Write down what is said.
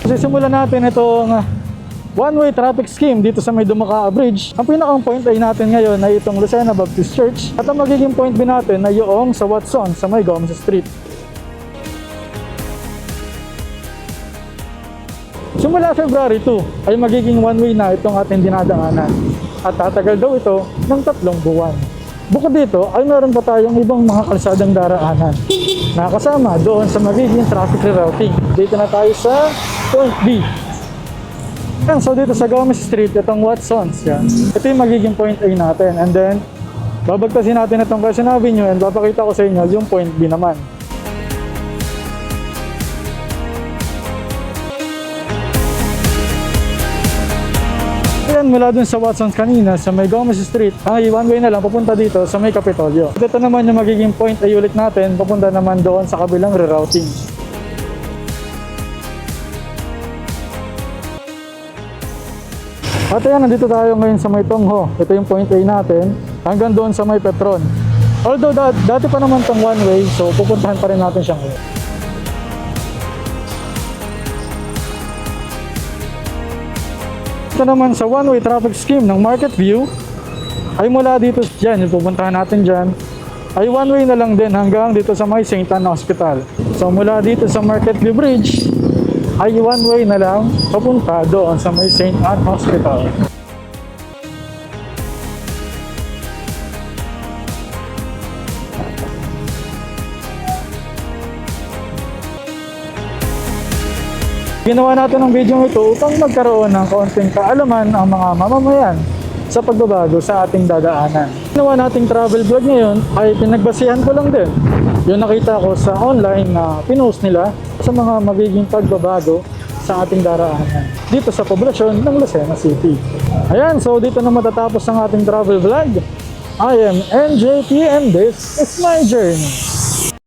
Sisimulan natin itong one-way traffic scheme dito sa may Dumaka Bridge. Ang pinakang point ay natin ngayon ay itong Lucena Baptist Church. At ang magiging point din natin ay yung sa Watson sa may Gomez Street. Simula February 2 ay magiging one-way na itong ating dinadaanan. At tatagal daw ito ng 3 buwan. Bukod dito ay meron pa tayong ibang mga kalsadang daraanan na kasama doon sa magiging traffic rerouting. Dito na tayo sa Point B. So dito sa Gomez Street, itong Watsons yan. Ito yung magiging Point A natin. And then, babagtasin natin itong Quezon Avenue and papakita ko sa inyo yung Point B naman. Ayan, mula dun sa Watsons kanina, sa may Gomez Street, ay one-way na lang papunta dito sa may Kapitolyo. Ito naman yung magiging Point A ulit natin, papunta naman doon sa kabilang rerouting. At ayan, nandito tayo ngayon sa may Tongho. Ito yung Point A natin, hanggang doon sa may Petron. Although dati pa naman itong one-way, so pupuntahan pa rin natin siya ngayon. Ito naman sa one-way traffic scheme ng Market View, ay mula dito dyan, yung pupuntahan natin dyan, ay one-way na lang din hanggang dito sa may St. Anne Hospital. So mula dito sa Market View Bridge, ay one-way na lang papunta doon sa may St. Anne Hospital. Ginawa natin ang video ito upang magkaroon ng kaunting kaalaman ang mga mamamayan sa pagbabago sa ating dadaanan. Ginawa nating travel vlog ngayon ay pinagbasihan ko lang din yung nakita ko sa online na pinost nila sa mga magiging pagbabago sa ating daraanan dito sa poblasyon ng Lucena City. Ayan, so dito na matatapos ang ating travel vlog. I am NJP and this is my journey.